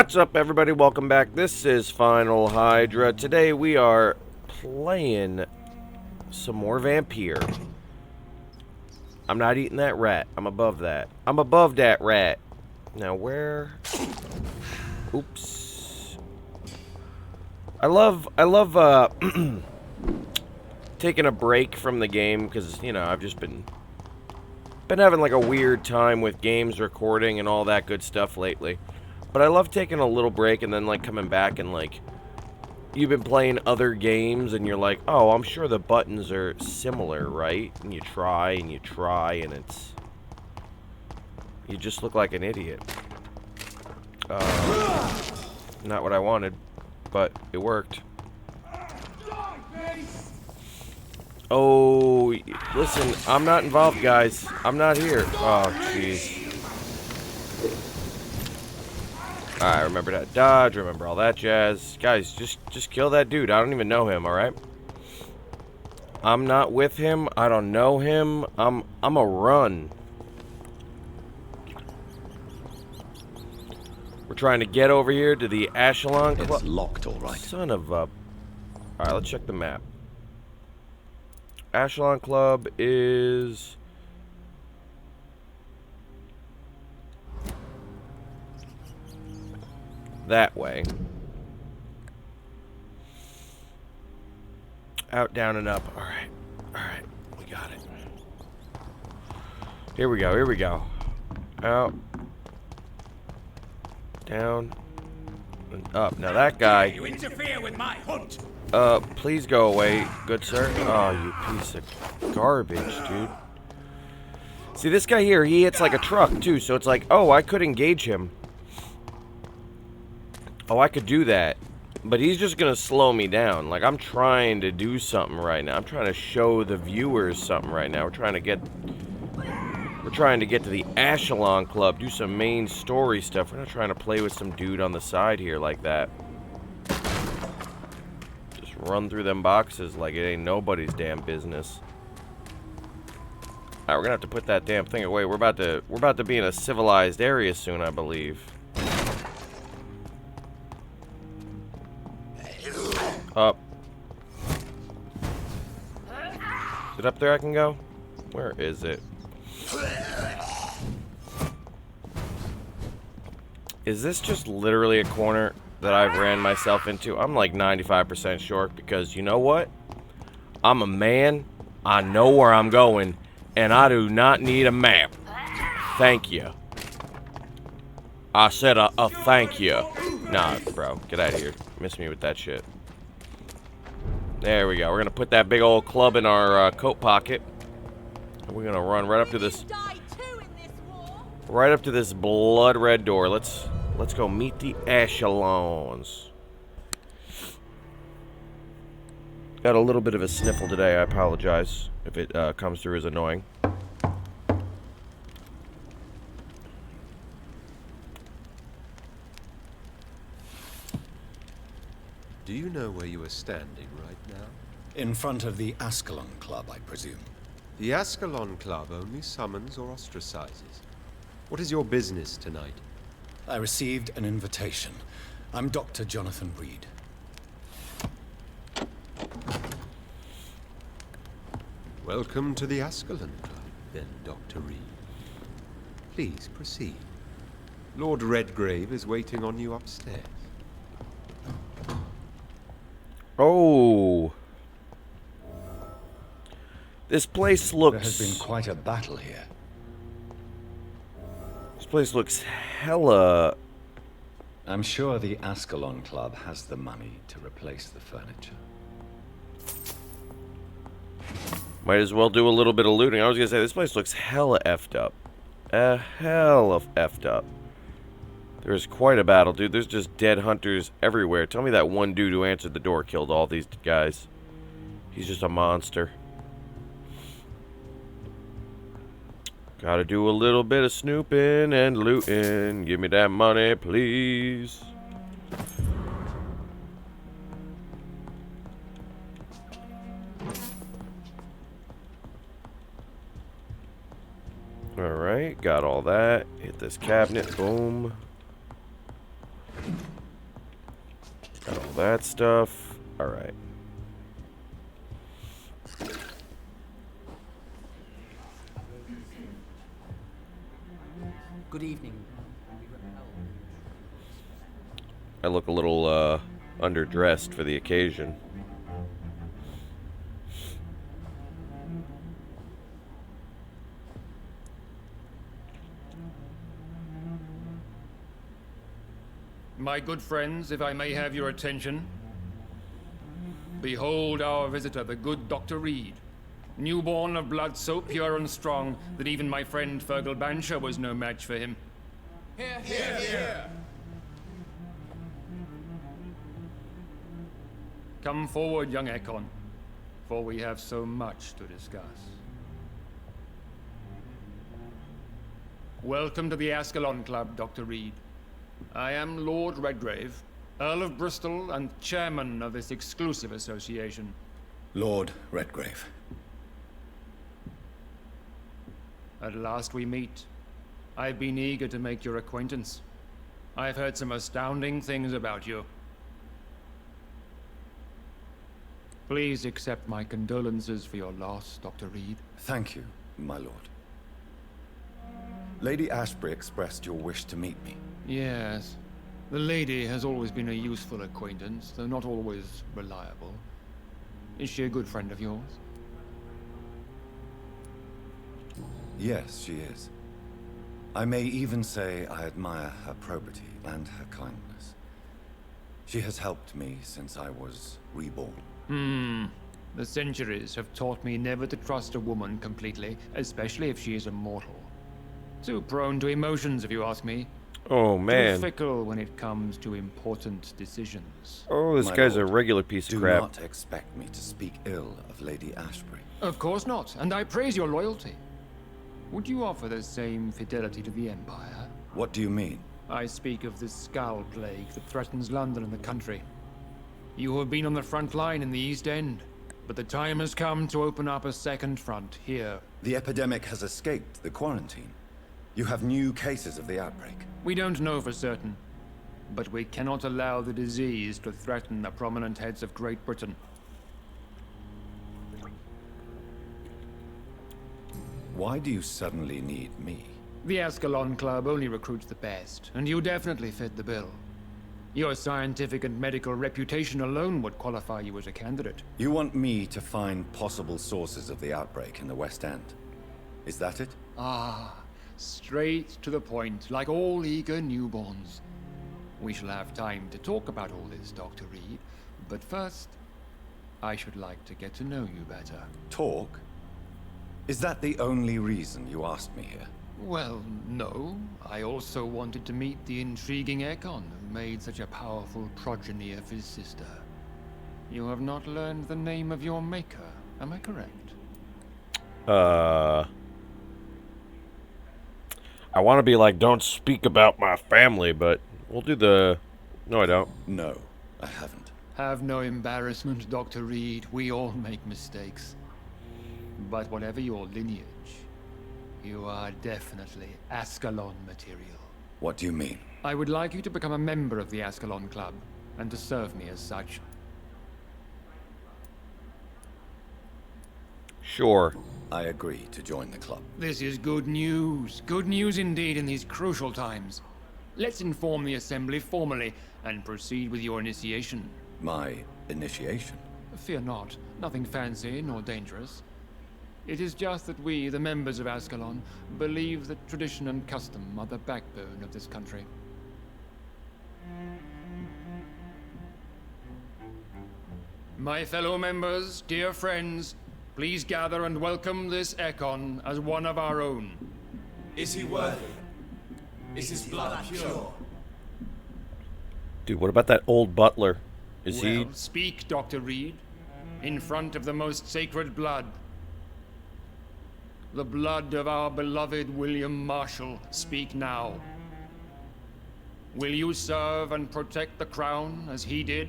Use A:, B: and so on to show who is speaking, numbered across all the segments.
A: What's up, everybody? Welcome back. This is Final Hydra. Today we are playing some more Vampyr. I'm not eating that rat. I'm above that. I'm above that rat. Now where? Oops. I love taking a break from the game because, you know, I've just been having like a weird time with games recording and all that good stuff lately. But I love taking a little break and then, like, coming back and, like, you've been playing other games and you're like, oh, I'm sure the buttons are similar, right? And you try and it's... You just look like an idiot. Not what I wanted, but it worked. Oh, listen, I'm not involved, guys. I'm not here. Oh, jeez. Alright, remember that dodge, remember all that jazz. Guys, just kill that dude. I don't even know him, alright? I'm not with him. I don't know him. I'm a run. We're trying to get over here to the ASCALON Club.
B: It's locked, alright.
A: Son of a... Alright, let's check the map. ASCALON Club is... that way. Out, down, and up. Alright. Alright. We got it. Here we go. Here we go. Out. Down. And up. Now that guy...
C: You interfere with my hunt.
A: Please go away, good sir. Oh, you piece of garbage, dude. See, this guy here, he hits like a truck, too. So it's like, oh, I could engage him. Oh, I could do that, but he's just gonna slow me down. Like, I'm trying to do something right now. I'm trying to show the viewers something right now. We're trying to get to the ASCALON Club, do some main story stuff. We're not trying to play with some dude on the side here like that. Just run through them boxes like it ain't nobody's damn business. Alright, we're gonna have to put that damn thing away. We're about to be in a civilized area soon, I believe. Up. Is it up there I can go? Where is it? Is this just literally a corner that I've ran myself into? I'm like 95% sure because you know what? I'm a man. I know where I'm going and I do not need a map. Thank you. I said a thank you. Nah, bro. Get out of here. Miss me with that shit. There we go. We're gonna put that big old club in our coat pocket. And we're gonna run right up to this blood red door. Let's go meet the ASCALONs. Got a little bit of a sniffle today. I apologize if it comes through as annoying.
D: Do you know where you are standing right now?
B: In front of the ASCALON Club, I presume.
D: The ASCALON Club only summons or ostracizes. What is your business tonight?
B: I received an invitation. I'm Dr. Jonathan Reed.
D: Welcome to the ASCALON Club, then, Dr. Reed. Please proceed. Lord Redgrave is waiting on you upstairs.
A: Oh. This place looks...
B: There has been quite a battle here.
A: This place looks hella...
B: I'm sure the ASCALON Club has the money to replace the furniture.
A: Might as well do a little bit of looting. I was gonna say, this place looks hella effed up. A hell of effed up. There's quite a battle, dude. There's just dead hunters everywhere. Tell me that one dude who answered the door killed all these guys. He's just a monster. Gotta do a little bit of snooping and looting. Give me that money, please. Alright, got all that. Hit this cabinet. Boom. Got all that stuff. Alright.
E: Good evening.
A: I look a little, underdressed for the occasion.
C: My good friends, if I may have your attention. Behold our visitor, the good Dr. Reed. Newborn of blood so pure and strong that even my friend Fergal Bansher was no match for him. Come forward, young Ekon, for we have so much to discuss. Welcome to the ASCALON Club, Dr. Reed. I am Lord Redgrave, Earl of Bristol and chairman of this exclusive association.
F: Lord Redgrave.
C: At last we meet. I've been eager to make your acquaintance. I've heard some astounding things about you. Please accept my condolences for your loss, Dr. Reed.
F: Thank you, my lord. Lady Ashbury expressed your wish to meet me.
C: Yes. The lady has always been a useful acquaintance, though not always reliable. Is she a good friend of yours?
F: Yes, she is. I may even say I admire her probity and her kindness. She has helped me since I was reborn.
C: The centuries have taught me never to trust a woman completely, especially if she is a mortal. Too prone to emotions, if you ask me.
A: Oh,
C: Too
A: man.
C: fickle when it comes to important decisions.
A: Oh, this
F: My
A: guy's a
F: lord,
A: regular piece of
F: Do
A: crap.
F: not expect me to speak ill of Lady Ashbury.
C: Of course not, and I praise your loyalty. Would you offer the same fidelity to the Empire?
F: What do you mean?
C: I speak of the Skull Plague that threatens London and the country. You have been on the front line in the East End, but the time has come to open up a second front here.
F: The epidemic has escaped the quarantine. You have new cases of the outbreak.
C: We don't know for certain, but we cannot allow the disease to threaten the prominent heads of Great Britain.
F: Why do you suddenly need me?
C: The ASCALON Club only recruits the best, and you definitely fit the bill. Your scientific and medical reputation alone would qualify you as a candidate.
F: You want me to find possible sources of the outbreak in the West End. Is that it?
C: Ah, straight to the point, like all eager newborns. We shall have time to talk about all this, Dr. Reed, but first, I should like to get to know you better.
F: Talk? Is that the only reason you asked me here?
C: Well, no. I also wanted to meet the intriguing Ekon who made such a powerful progeny of his sister. You have not learned the name of your maker, am I correct?
A: I want to be like, don't speak about my family, but we'll do the... No, I don't.
F: No, I haven't.
C: Have no embarrassment, Dr. Reed. We all make mistakes. But whatever your lineage, you are definitely ASCALON material.
F: What do you mean?
C: I would like you to become a member of the ASCALON Club, and to serve me as such.
A: Sure.
F: I agree to join the club.
C: This is good news. Good news indeed in these crucial times. Let's inform the Assembly formally, and proceed with your initiation.
F: My initiation?
C: Fear not. Nothing fancy nor dangerous. It is just that we, the members of ASCALON, believe that tradition and custom are the backbone of this country. My fellow members, dear friends, please gather and welcome this Ekon as one of our own.
G: Is he worthy? Is his blood pure?
A: Dude, what about that old butler? Is he...
C: Well, speak, Dr. Reed, in front of the most sacred blood. The blood of our beloved William Marshall. Speak now. Will you serve and protect the crown as he did?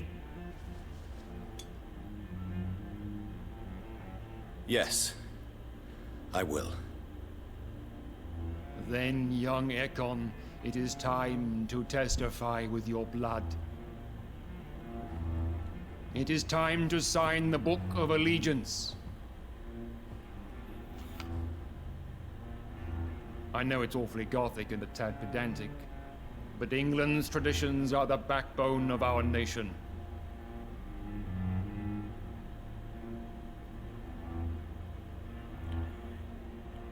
F: Yes, I will.
C: Then, young Ekon, it is time to testify with your blood. It is time to sign the Book of Allegiance. I know it's awfully gothic and a tad pedantic, but England's traditions are the backbone of our nation.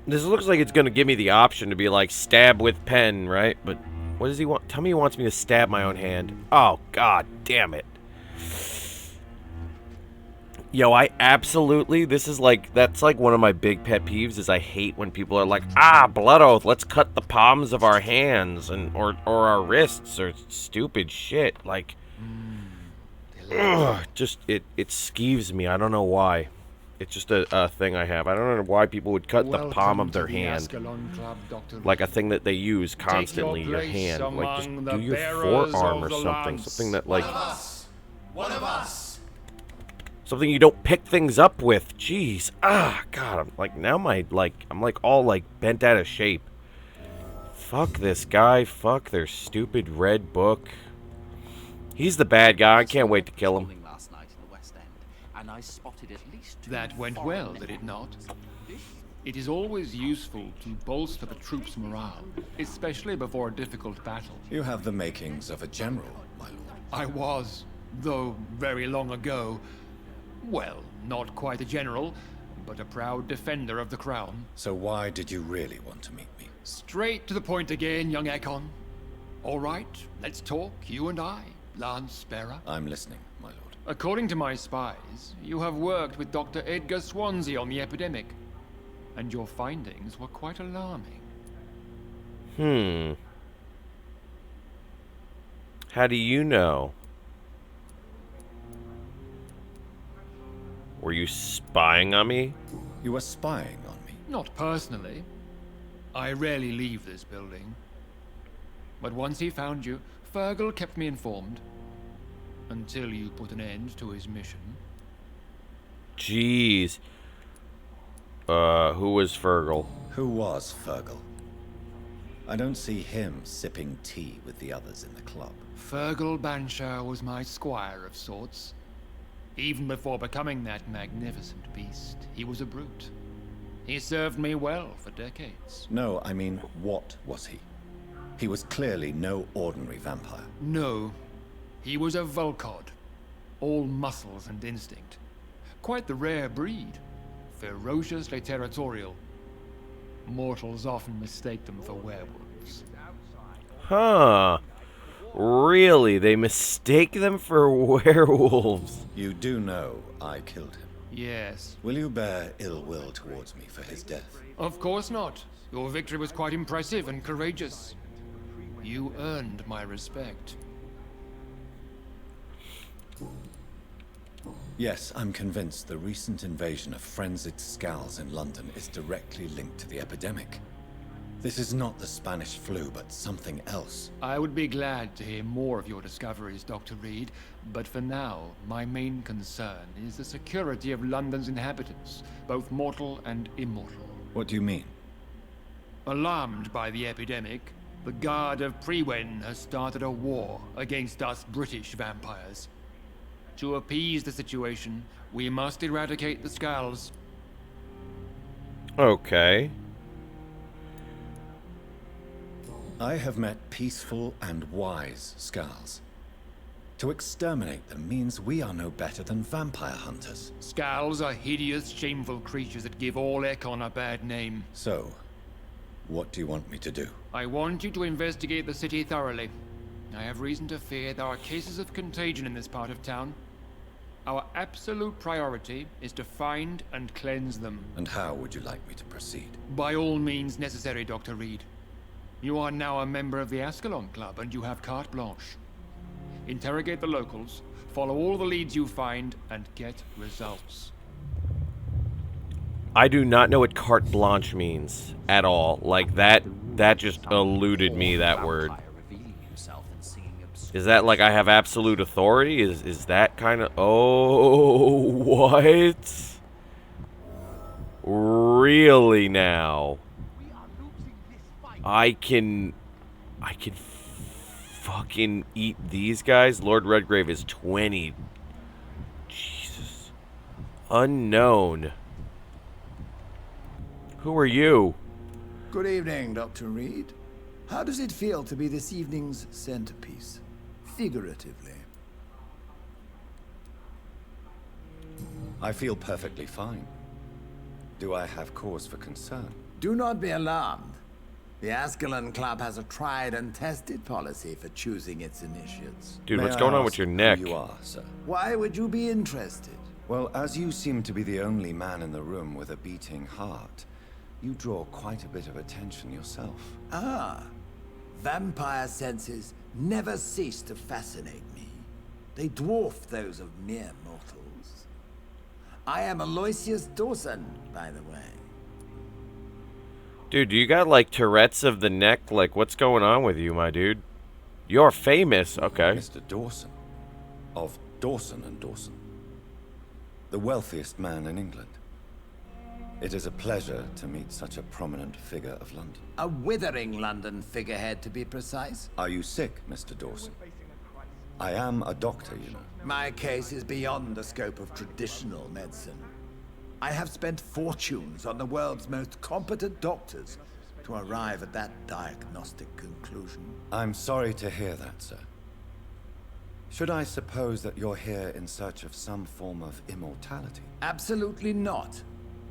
A: This looks like it's gonna give me the option to be like stab with pen, right? But what does he want? Tell me he wants me to stab my own hand. Oh, god damn it. Yo, I absolutely, this is like, that's like one of my big pet peeves is I hate when people are like, blood oath, let's cut the palms of our hands and or our wrists or stupid shit. Like, just, it skeeves me. I don't know why. It's just a thing I have. I don't know why people would cut the palm of their hand. Like a thing that they use constantly, your hand. Like, just do your forearm or something. Something that, like...
G: One of us!
A: Something you don't pick things up with. Jeez. God, I'm like, now I'm like all like bent out of shape. Fuck this guy. Fuck their stupid red book. He's the bad guy. I can't wait to kill him.
C: That went well, did it not? It is always useful to bolster the troops' morale, especially before a difficult battle.
F: You have the makings of a general, my lord.
C: I was, though very long ago. Well, not quite a general, but a proud defender of the crown.
F: So why did you really want to meet me?
C: Straight to the point again, young Akon. All right, let's talk, you and I, Lance Sparrow.
F: I'm listening, my lord.
C: According to my spies, you have worked with Dr. Edgar Swansea on the epidemic, and your findings were quite alarming.
A: How do you know? Were you spying on me?
F: You were spying on me?
C: Not personally. I rarely leave this building. But once he found you, Fergal kept me informed. Until you put an end to his mission.
A: Jeez. Who was Fergal?
F: Who was Fergal? I don't see him sipping tea with the others in the club.
C: Fergal Banshire was my squire of sorts. Even before becoming that magnificent beast, he was a brute. He served me well for decades.
F: No, I mean, what was he? He was clearly no ordinary vampire.
C: No. He was a Volcod. All muscles and instinct. Quite the rare breed. Ferociously territorial. Mortals often mistake them for werewolves.
A: Huh. Really? They mistake them for werewolves?
F: You do know I killed him.
C: Yes.
F: Will you bear ill will towards me for his death?
C: Of course not. Your victory was quite impressive and courageous. You earned my respect.
F: Yes, I'm convinced the recent invasion of frenzied scowls in London is directly linked to the epidemic. This is not the Spanish flu, but something else.
C: I would be glad to hear more of your discoveries, Dr. Reed, but for now, my main concern is the security of London's inhabitants, both mortal and immortal.
F: What do you mean?
C: Alarmed by the epidemic, the Guard of Prewen has started a war against us British vampires. To appease the situation, we must eradicate the Scowls.
A: Okay.
F: I have met peaceful and wise Scowls. To exterminate them means we are no better than vampire hunters.
C: Scowls are hideous, shameful creatures that give all Ekon a bad name.
F: So, what do you want me to do?
C: I want you to investigate the city thoroughly. I have reason to fear there are cases of contagion in this part of town. Our absolute priority is to find and cleanse them.
F: And how would you like me to proceed?
C: By all means necessary, Dr. Reed. You are now a member of the ASCALON Club, and you have carte blanche. Interrogate the locals, follow all the leads you find, and get results.
A: I do not know what carte blanche means at all. Like, that just eluded me, that word. Is that like I have absolute authority? Is that kind of... Oh, what? Really now? I can fucking eat these guys? Lord Redgrave is 20. Unknown. Who are you?
E: Good evening, Dr. Reed. How does it feel to be this evening's centerpiece? Figuratively.
F: I feel perfectly fine. Do I have cause for concern?
E: Do not be alarmed. The ASCALON Club has a tried and tested policy for choosing its initiates.
A: Dude,
F: May
A: what's
F: I
A: going on
F: ask
A: with your
F: who
A: neck?
F: you are, sir?
E: Why would you be interested?
F: Well, as you seem to be the only man in the room with a beating heart, you draw quite a bit of attention yourself.
E: Ah, vampire senses never cease to fascinate me. They dwarf those of mere mortals. I am Aloysius Dawson, by the way.
A: Dude, do you got like Tourette's of the neck? Like, what's going on with you, my dude? You're famous. Okay.
F: Mr. Dawson, of Dawson and Dawson, the wealthiest man in England. It is a pleasure to meet such a prominent figure of London.
E: A withering London figurehead, to be precise.
F: Are you sick, Mr. Dawson? I am a doctor, you know.
E: My case is beyond the scope of traditional medicine. I have spent fortunes on the world's most competent doctors to arrive at that diagnostic conclusion.
F: I'm sorry to hear that, sir. Should I suppose that you're here in search of some form of immortality?
E: Absolutely not.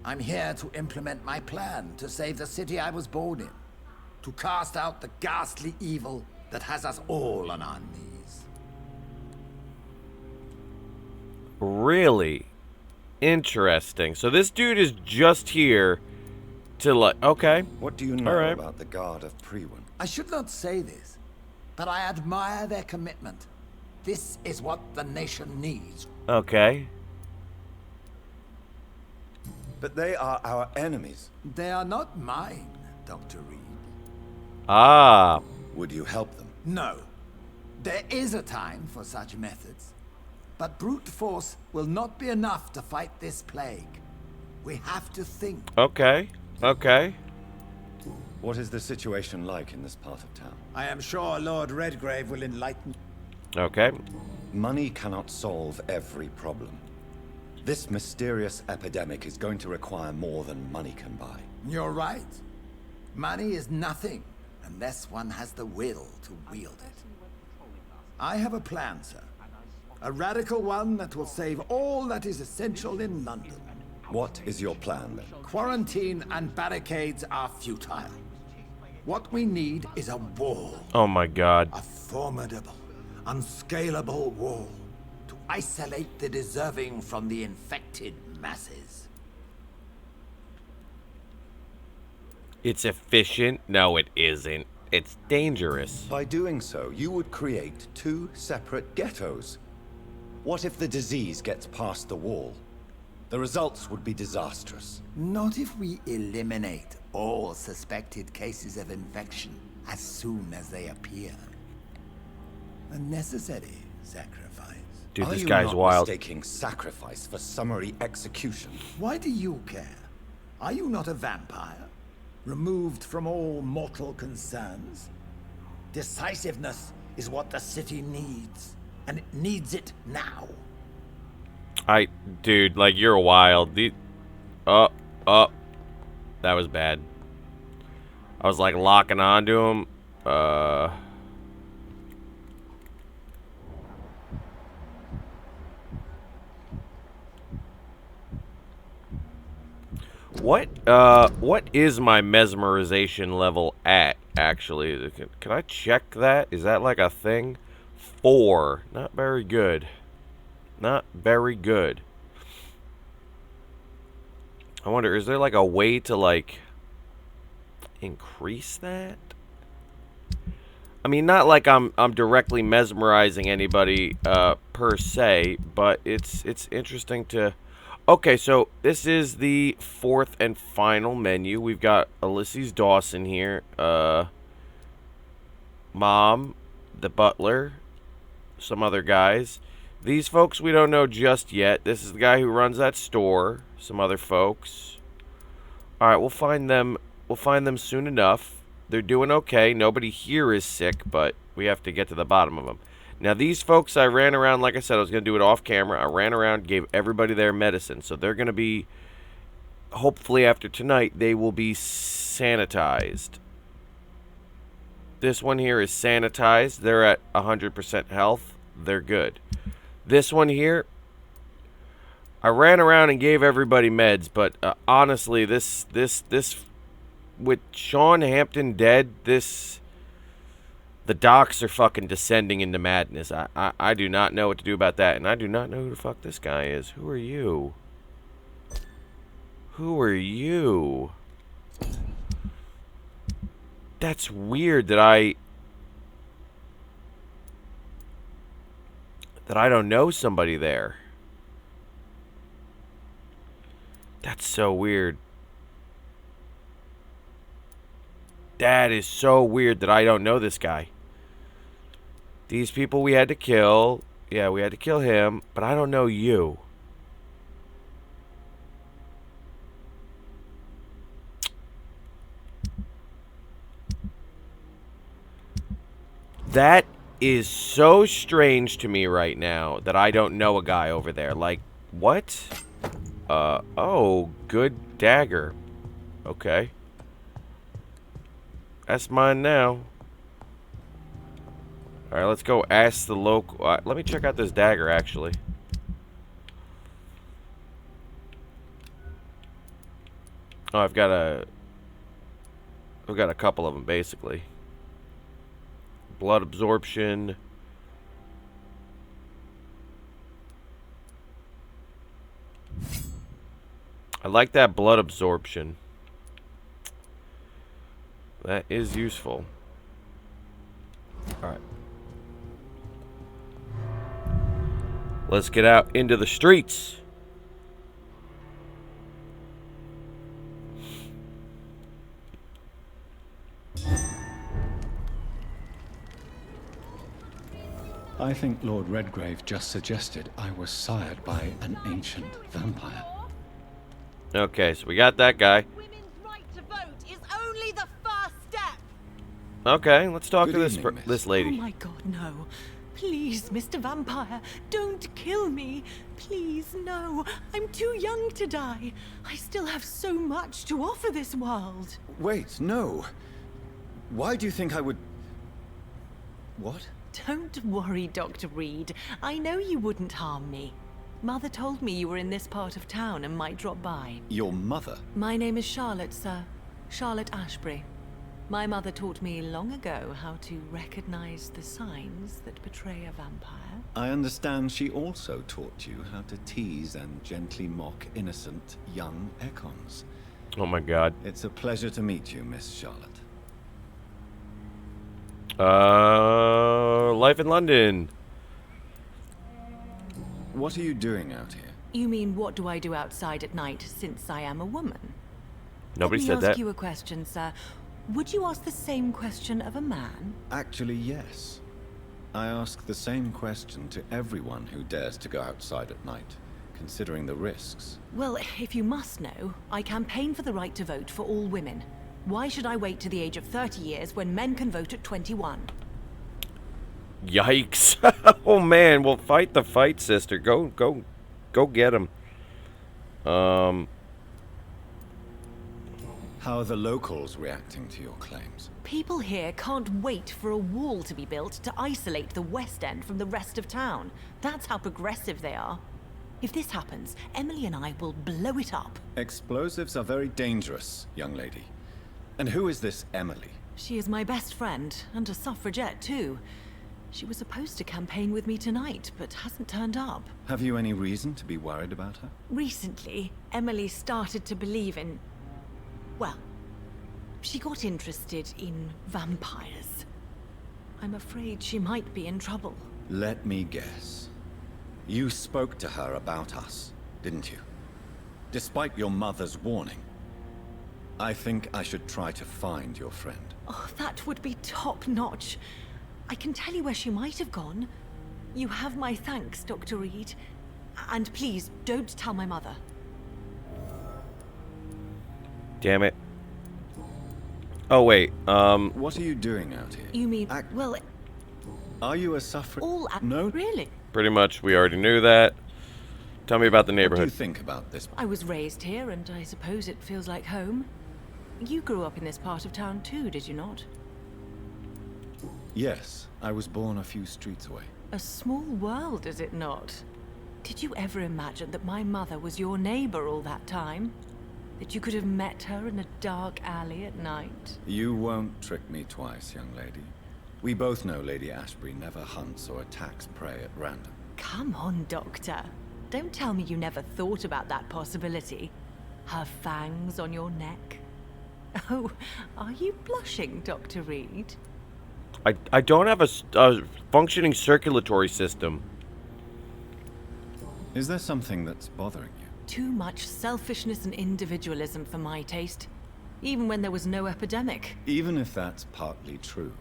E: I'm here to implement my plan to save the city I was born in. To cast out the ghastly evil that has us all on our knees.
A: Really interesting. So this dude is just here to like, okay.
F: What do you know
A: All right.
F: about the Guard of Prewin?
E: I should not say this, but I admire their commitment. This is what the nation needs.
A: Okay.
F: But they are our enemies.
E: They are not mine, Dr. Reed.
A: Ah.
F: Would you help them?
E: No. There is a time for such methods. But brute force will not be enough to fight this plague. We have to think.
A: Okay. Okay.
F: What is the situation like in this part of town?
E: I am sure Lord Redgrave will enlighten.
A: Okay.
F: Money cannot solve every problem. This mysterious epidemic is going to require more than money can buy.
E: You're right. Money is nothing unless one has the will to wield it. I have a plan, sir. A radical one that will save all that is essential in London.
F: What is your plan, then?
E: Quarantine and barricades are futile. What we need is a wall.
A: Oh my god.
E: A formidable, unscalable wall to isolate the deserving from the infected masses.
A: It's efficient. No, it isn't. It's dangerous.
F: By doing so, you would create two separate ghettos. What if the disease gets past the wall? The results would be disastrous.
E: Not if we eliminate all suspected cases of infection as soon as they appear. A necessary sacrifice.
A: Dude,
F: Are
A: this
F: you
A: guy's
F: not
A: wild.
F: mistaking sacrifice for summary execution?
E: Why do you care? Are you not a vampire? Removed from all mortal concerns? Decisiveness is what the city needs, and it needs it now.
A: Dude, like, you're wild. That was bad. I was like locking onto him. What is my mesmerization level at, actually? Can I check that? Is that like a thing? 4. Not very good. Not very good. I wonder, is there like a way to like increase that? I mean, not like I'm directly mesmerizing anybody per se, but it's interesting to. Okay, so this is the 4th and final menu. We've got Ulysses Dawson here, Mom, the butler, some other guys. These folks we don't know just yet. This is the guy who runs that store. Some other folks. All right, we'll find them. We'll find them soon enough. They're doing okay. Nobody here is sick, but we have to get to the bottom of them. Now, these folks, I ran around, like I said, I was going to do it off camera. I ran around, gave everybody their medicine. So they're going to be, hopefully after tonight, they will be sanitized. This one here is sanitized. They're at 100% health. They're good. This one here, I ran around and gave everybody meds, but honestly, this, with Sean Hampton dead, the docs are fucking descending into madness. I do not know what to do about that, and I do not know who the fuck this guy is. Who are you? Who are you? That's weird that I don't know somebody there. That's so weird. That is so weird that I don't know this guy. These people we had to kill. Yeah, we had to kill him, but I don't know you. That is so strange to me right now that I don't know a guy over there. Like, what? Oh, good dagger. Okay. That's mine now. Alright, let's go ask the local... let me check out this dagger, actually. Oh, I've got a couple of them, basically. Blood absorption. I like that blood absorption. That is useful. Alright. Let's get out into the streets.
B: I think Lord Redgrave just suggested I was sired by an ancient vampire.
A: Okay, so we got that guy.
H: Women's right to vote is only the first step.
A: Okay, let's talk
B: Good
A: to
B: evening, miss.
A: this
I: Oh
A: lady.
I: my god, no. Please, Mr. Vampire, don't kill me. Please, no. I'm too young to die. I still have so much to offer this world.
F: Wait, no. Why do you think I would... What?
I: Don't worry, Dr. Reed. I know you wouldn't harm me. Mother told me you were in this part of town and might drop by.
F: Your mother?
I: My name is Charlotte, sir. Charlotte Ashbury. My mother taught me long ago how to recognize the signs that betray a vampire.
F: I understand she also taught you how to tease and gently mock innocent young Econs.
A: Oh my god.
F: It's a pleasure to meet you, Miss Charlotte.
A: Life in London.
F: What are you doing out here?
I: You mean, what do I do outside at night since I am a woman?
A: Nobody said
I: Let me
A: that.
I: ask you a question, sir. Would you ask the same question of a man?
F: Actually, yes. I ask the same question to everyone who dares to go outside at night, considering the risks.
I: Well, if you must know, I campaign for the right to vote for all women. Why should I wait to the age of 30 years when men can vote at 21?
A: Yikes. Oh man, well, fight the fight, sister. Go get him.
F: How are the locals reacting to your claims?
I: People here can't wait for a wall to be built to isolate the West End from the rest of town. That's how progressive they are. If this happens, Emily and I will blow it up.
F: Explosives are very dangerous, young lady. And who is this Emily?
I: She is my best friend, and a suffragette too. She was supposed to campaign with me tonight, but hasn't turned up.
F: Have you any reason to be worried about her?
I: Recently, Emily started to believe in... well, she got interested in vampires. I'm afraid she might be in trouble.
F: Let me guess. You spoke to her about us, didn't you? Despite your mother's warning. I think I should try to find your friend.
I: Oh, that would be top-notch. I can tell you where she might have gone. You have my thanks, Dr. Reed. And please, don't tell my mother.
A: Damn it. Oh, wait.
F: What are you doing out here?
I: You mean...
F: Act-
I: well...
B: Are you a suffrage? No.
I: Really?
A: Pretty much, we already knew that. Tell me about the
B: What do you
A: neighborhood.
B: think about this?
I: I was raised here, and I suppose it feels like home. You grew up in this part of town too, did you not?
B: Yes, I was born a few streets away.
I: A small world, is it not? Did you ever imagine that my mother was your neighbor all that time? That you could have met her in a dark alley at night?
B: You won't trick me twice, young lady. We both know Lady Ashbury never hunts or attacks prey at random.
I: Come on, Doctor. Don't tell me you never thought about that possibility. Her fangs on your neck. Oh, are you blushing, Dr. Reed?
A: I don't have a functioning circulatory system.
B: Is there something that's bothering you?
I: Too much selfishness and individualism for my taste. Even when there was no epidemic.
B: Even if that's partly true,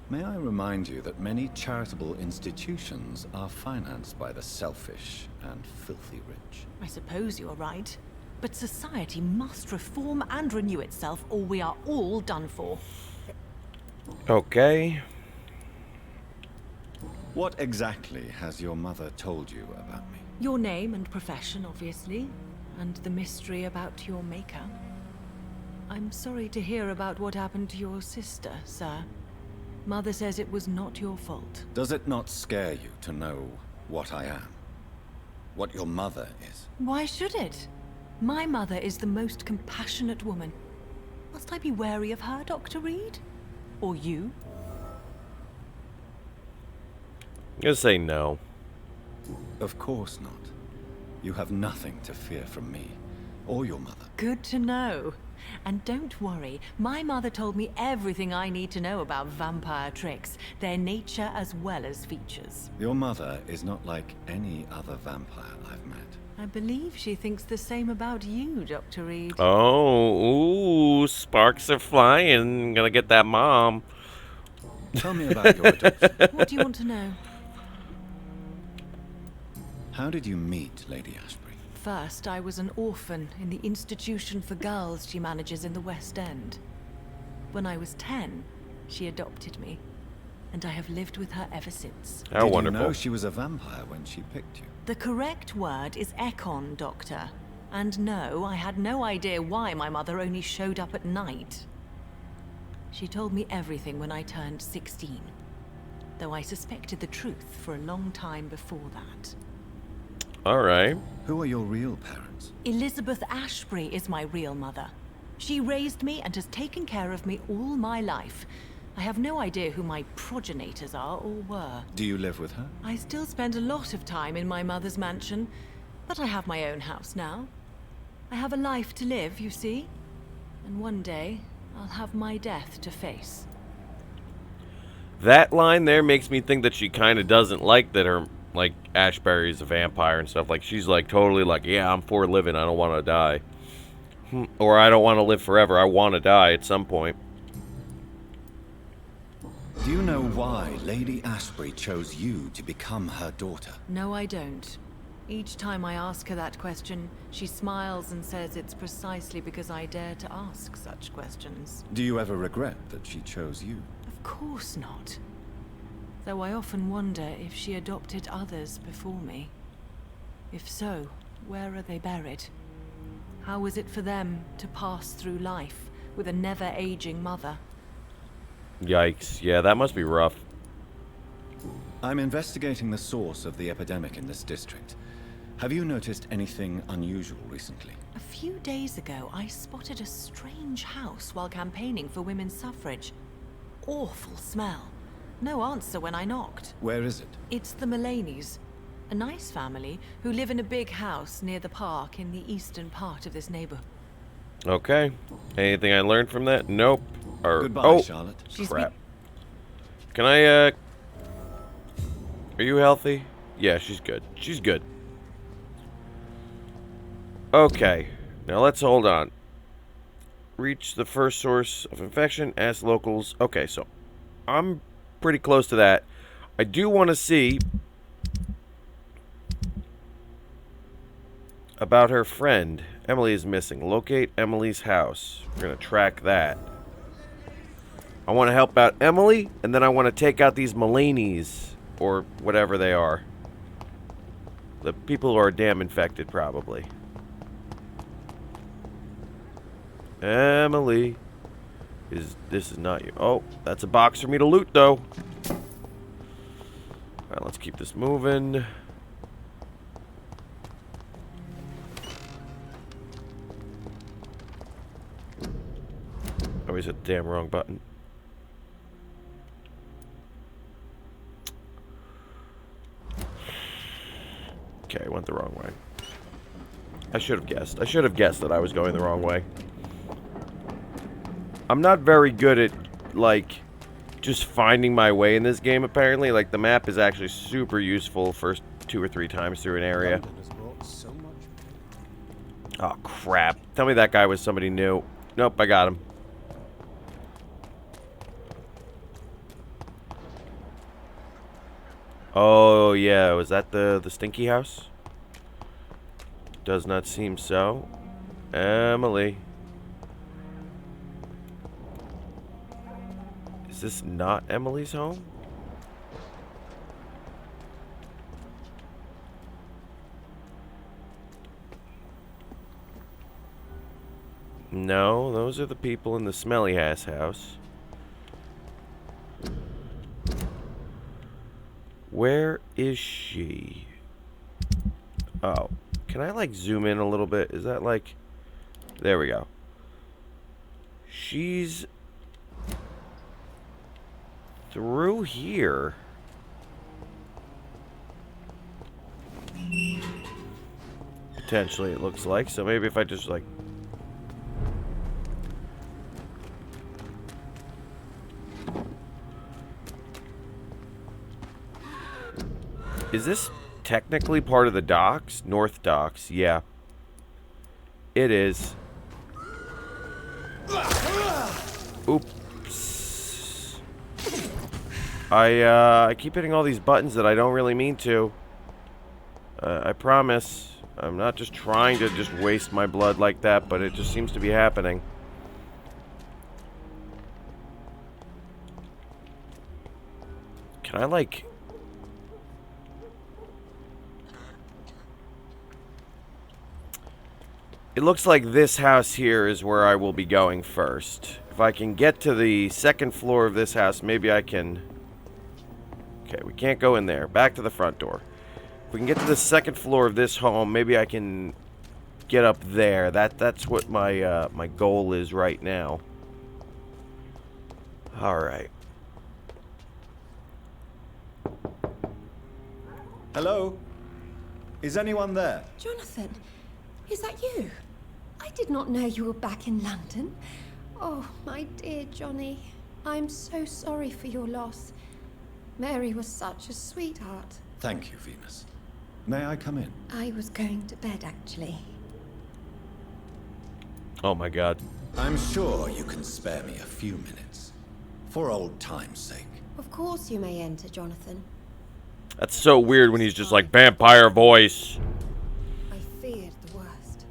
B: may I remind you that many charitable institutions are financed by the selfish and filthy rich.
I: I suppose you're right. But society must reform and renew itself, or we are all done for.
A: Okay.
B: What exactly has your mother told you about me?
I: Your name and profession, obviously, and the mystery about your maker. I'm sorry to hear about what happened to your sister, sir. Mother says it was not your fault.
B: Does it not scare you to know what I am? What your mother is?
I: Why should it? My mother is the most compassionate woman. Must I be wary of her, Dr. Reed? Or you?
A: I'm gonna say no.
B: Of course not. You have nothing to fear from me, or your mother.
I: Good to know. And don't worry, my mother told me everything I need to know about vampire tricks, their nature as well as features.
B: Your mother is not like any other vampire I've met.
I: I believe she thinks the same about you, Dr. Reed.
A: Oh, ooh, sparks are flying. Gonna get that mom.
B: Tell me about your adoption.
I: What do you want to know?
B: How did you meet Lady Ashbury?
I: First, I was an orphan in the institution for girls she manages in the West End. When I was 10, she adopted me, and I have lived with her ever since.
A: How
B: Did
A: wonderful.
B: you know she was a vampire when she picked you?
I: The correct word is Ekon, Doctor. And no, I had no idea why my mother only showed up at night. She told me everything when I turned 16, though I suspected the truth for a long time before that.
A: Alright.
B: Who are your real parents?
I: Elizabeth Ashbury is my real mother. She raised me and has taken care of me all my life. I have no idea who my progenitors are or were.
B: Do you live with her?
I: I still spend a lot of time in my mother's mansion, but I have my own house now. I have a life to live, you see. And one day, I'll have my death to face.
A: That line there makes me think that she kind of doesn't like that her, like, Ashbury's a vampire and stuff. Like, she's, like, totally like, yeah, I'm for living. I don't want to die. Or I don't want to live forever. I want to die at some point.
B: Do you know why Lady Ashbury chose you to become her daughter?
I: No, I don't. Each time I ask her that question, she smiles and says it's precisely because I dare to ask such questions.
B: Do you ever regret that she chose you?
I: Of course not. Though I often wonder if she adopted others before me. If so, where are they buried? How was it for them to pass through life with a never-aging mother?
A: Yikes. Yeah, that must be rough.
B: I'm investigating the source of the epidemic in this district. Have you noticed anything unusual recently?
I: A few days ago, I spotted a strange house while campaigning for women's suffrage. Awful smell. No answer when I knocked.
B: Where is it?
I: It's the Mullaneys, a nice family who live in a big house near the park in the eastern part of this neighborhood.
A: Okay. Anything I learned from that? Nope. Or,
B: Goodbye, Charlotte.
A: Crap. Can I, Are you healthy? Yeah, she's good. She's good. Okay. Now let's hold on. Reach the first source of infection. Ask locals. Okay, so I'm pretty close to that. I do want to see about her friend. Emily is missing. Locate Emily's house. We're going to track that. I want to help out Emily, and then I want to take out these Mulaney's, or whatever they are. The people who are damn infected, probably. Emily. This is not you. Oh, that's a box for me to loot, though. Alright, let's keep this moving. Always hit the damn wrong button. Okay, I went the wrong way. I should have guessed. I should have guessed that I was going the wrong way. I'm not very good at, like, just finding my way in this game, apparently. Like, the map is actually super useful first 2 or 3 times through an area. Oh, crap. Tell me that guy was somebody new. Nope, I got him. Oh, yeah. Was that the stinky house? Does not seem so. Emily. Is this not Emily's home? No, those are the people in the smelly ass house. Where is she? Oh, can I like zoom in a little bit? Is that like... There we go. She's through here. Potentially, it looks like. So maybe if I just like... Is this technically part of the docks? North Docks, yeah. It is. Oops. I keep hitting all these buttons that I don't really mean to. I promise. I'm not just trying to just waste my blood like that, but it just seems to be happening. Can I, like... It looks like this house here is where I will be going first. If I can get to the second floor of this house, maybe I can... Okay, we can't go in there. Back to the front door. If we can get to the second floor of this home, maybe I can get up there. That's what my my goal is right now. Alright.
B: Hello? Is anyone there?
J: Jonathan, is that you? I did not know you were back in London. Oh, my dear Johnny. I'm so sorry for your loss. Mary was such a sweetheart.
B: Thank you, Venus. May I come in?
J: I was going to bed, actually.
A: Oh my god.
B: I'm sure you can spare me a few minutes. For old time's sake.
J: Of course you may enter, Jonathan.
A: That's so weird when he's just like, vampire voice.
J: I feared the worst.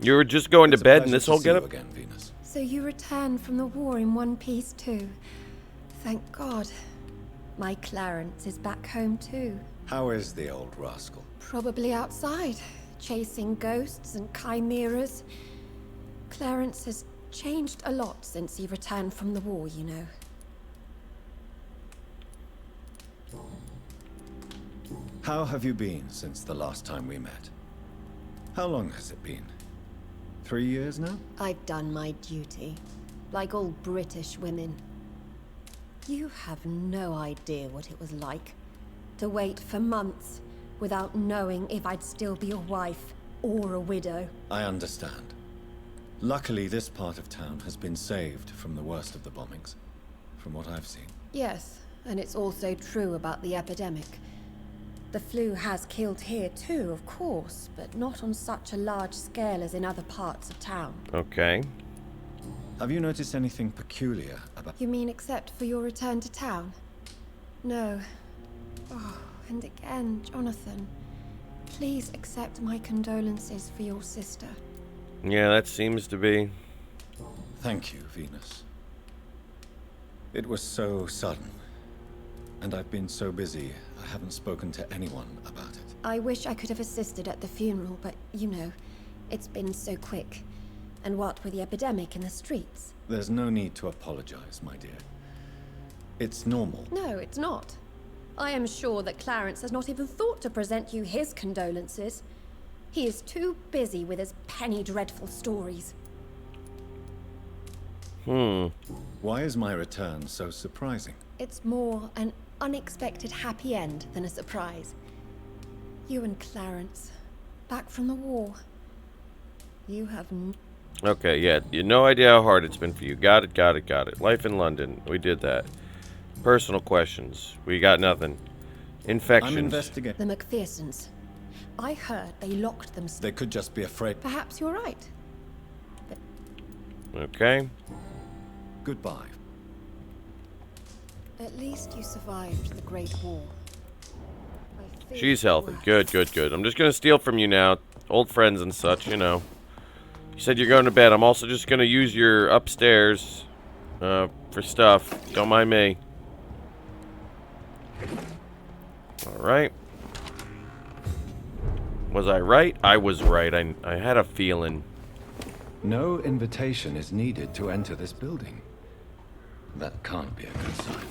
A: You were just going to
B: It's a
A: bed in
B: pleasure
A: this
B: to
A: whole
B: see you
A: getup?
B: again, Venus.
J: So you returned from the war in one piece too. Thank God. My Clarence is back home too.
B: How is the old rascal?
J: Probably outside, chasing ghosts and chimeras. Clarence has changed a lot since he returned from the war, you know.
B: How have you been since the last time we met? How long has it been? 3 years now?
J: I've done my duty, like all British women. You have no idea what it was like to wait for months without knowing if I'd still be a wife or a widow.
B: I understand. Luckily, this part of town has been saved from the worst of the bombings, from what I've seen.
J: Yes, and it's also true about the epidemic. The flu has killed here too, of course, but not on such a large scale as in other parts of town.
A: Okay.
B: Have you noticed anything peculiar about...
J: You mean except for your return to town? No. Oh, and again, Jonathan, please accept my condolences for your sister.
A: Yeah, that seems to be.
F: Thank you, Venus. It was so sudden. And I've been so busy, I haven't spoken to anyone about it.
J: I wish I could have assisted at the funeral, but you know, it's been so quick. And what with the epidemic in the streets?
F: There's no need to apologize, my dear. It's normal.
J: No, it's not. I am sure that Clarence has not even thought to present you his condolences. He is too busy with his penny dreadful stories.
F: Why is my return so surprising?
J: It's more an unexpected happy end than a surprise. You and Clarence, back from the war. You have
A: Okay, yeah. You no idea how hard it's been for you. Got it, got it, got it. Life in London. We did that. Personal questions. We got nothing. Infections.
F: I'm investigating.
J: the McPhersons. I heard they locked them.
F: They could just be afraid.
J: Perhaps you're right. But
A: Okay.
F: Goodbye.
J: at least you survived the Great War. I fear
A: She's healthy.
J: worse.
A: Good, good, good. I'm just gonna steal from you now. Old friends and such, you know. You said you're going to bed. I'm also just gonna use your upstairs for stuff. Don't mind me. Alright. Was I right? I was right. I had a feeling.
F: No invitation is needed to enter this building. That can't be a good sign.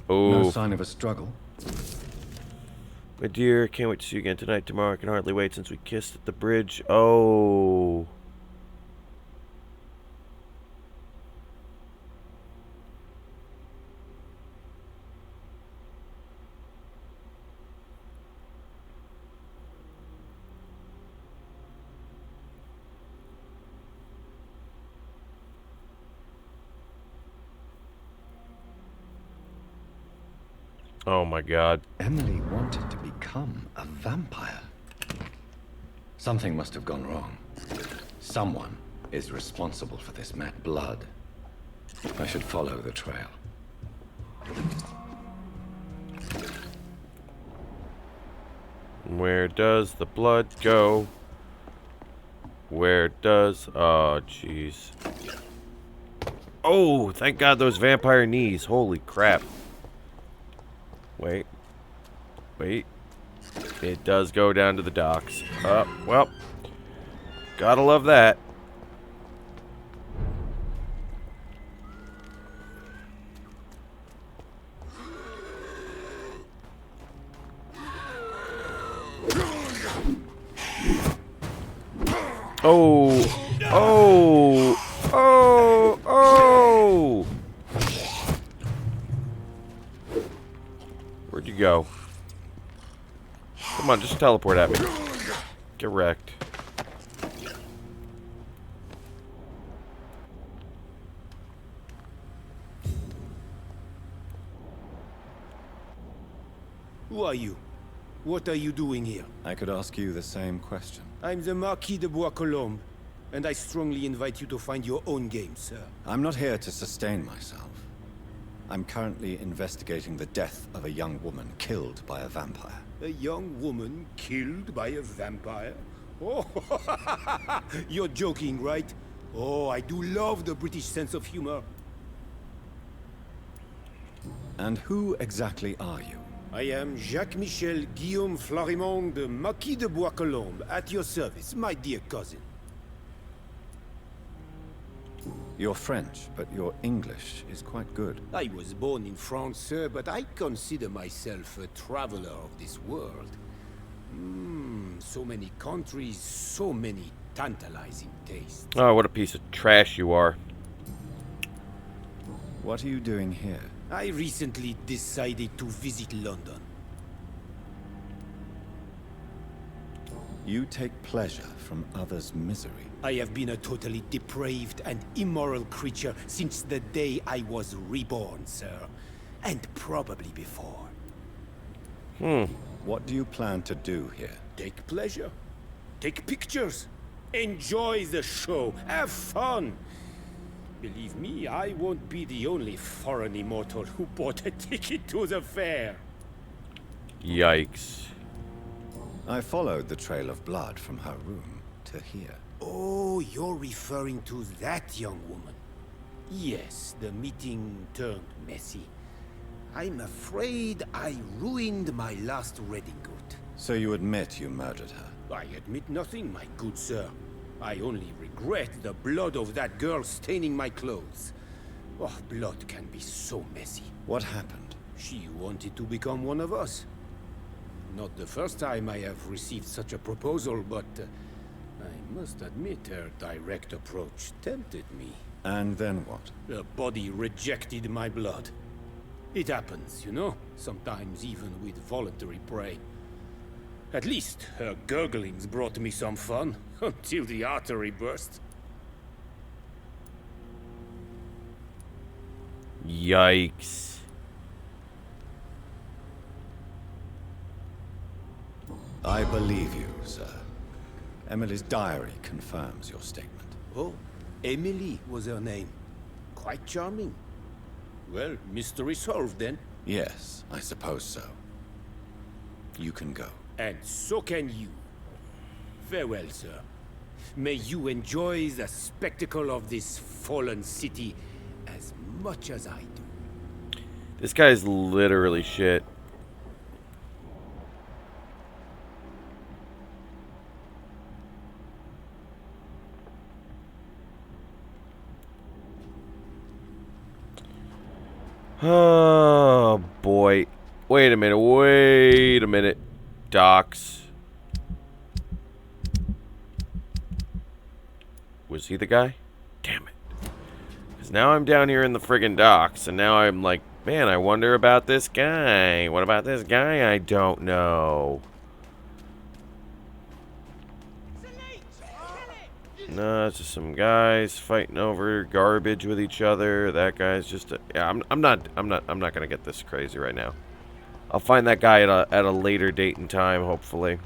A: Oh.
F: No sign of a struggle.
A: My dear, can't wait to see you again tonight, tomorrow. I can hardly wait since we kissed at the bridge. Oh. Oh my God.
F: Emily wanted to become a vampire. Something must have gone wrong. Someone is responsible for this mad blood. I should follow the trail.
A: Where does the blood go? Where does... Oh, jeez. Oh, thank God those vampire knees. Holy crap. Wait. Wait. It does go down to the docks. Well. Gotta love that. Oh. Oh. Oh. Oh. Where'd you go? Come on, just teleport at me. Get wrecked.
K: Who are you? What are you doing here?
F: I could ask you the same question.
K: I'm the Marquis de Bois-Colombes, and I strongly invite you to find your own game, sir.
F: I'm not here to sustain myself. I'm currently investigating the death of a young woman killed by a vampire.
K: A young woman killed by a vampire? Oh, you're joking, right? Oh, I do love the British sense of humor.
F: And who exactly are you?
K: I am Jacques-Michel Guillaume Florimond de Marquis de Bois-Colombes, at your service, my dear cousin.
F: You're French, but your English is quite good.
K: I was born in France, sir, but I consider myself a traveler of this world. So many countries, so many tantalizing tastes.
A: Oh, what a piece of trash you are.
F: What are you doing here?
K: I recently decided to visit London.
F: You take pleasure from others' misery.
K: I have been a totally depraved and immoral creature since the day I was reborn, sir. And probably before.
F: What do you plan to do here?
K: Take pleasure. Take pictures. Enjoy the show. Have fun. Believe me, I won't be the only foreign immortal who bought a ticket to the fair.
A: Yikes.
F: I followed the trail of blood from her room to here.
K: Oh, you're referring to that young woman. Yes, the meeting turned messy. I'm afraid I ruined my last redingote.
B: So you admit you murdered her?
K: I admit nothing, my good sir. I only regret the blood of that girl staining my clothes. Oh, blood can be so messy.
B: What happened?
K: She wanted to become one of us. Not the first time I have received such a proposal, but I must admit her direct approach tempted me.
B: And then what?
K: The body rejected my blood. It happens, you know, sometimes even with voluntary prey. At least her gurglings brought me some fun, until the artery burst.
A: Yikes.
B: I believe you, sir. Emily's diary confirms your statement.
K: Oh, Emily was her name. Quite charming. Well, mystery solved then.
B: Yes, I suppose so. You can go.
K: And so can you. Farewell, sir. May you enjoy the spectacle of this fallen city as much as I do.
A: This guy's literally shit. Oh, boy. Wait a minute. Docs. Was he the guy? Damn it. Because now I'm down here in the friggin' docks, and now I'm like, man, I wonder about this guy. What about this guy? I don't know. No, it's just some guys fighting over garbage with each other. That guy's just a, yeah, I'm not gonna get this crazy right now. I'll find that guy at a later date and time, hopefully.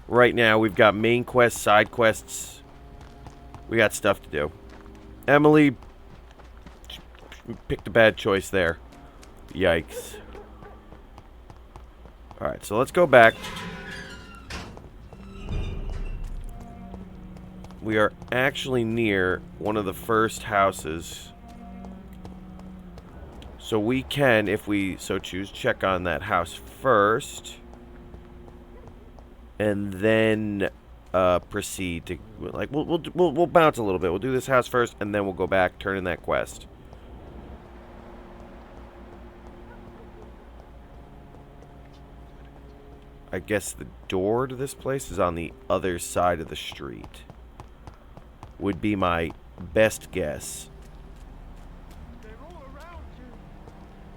A: Right now, we've got main quests, side quests. We got stuff to do. Emily picked a bad choice there. Yikes. Alright, so let's go back. We are actually near one of the first houses. So we can, if we so choose, check on that house first. And then proceed to, like, we'll bounce a little bit. We'll do this house first, and then we'll go back, turn in that quest. I guess the door to this place is on the other side of the street. Would be my best guess.
L: They're all around you,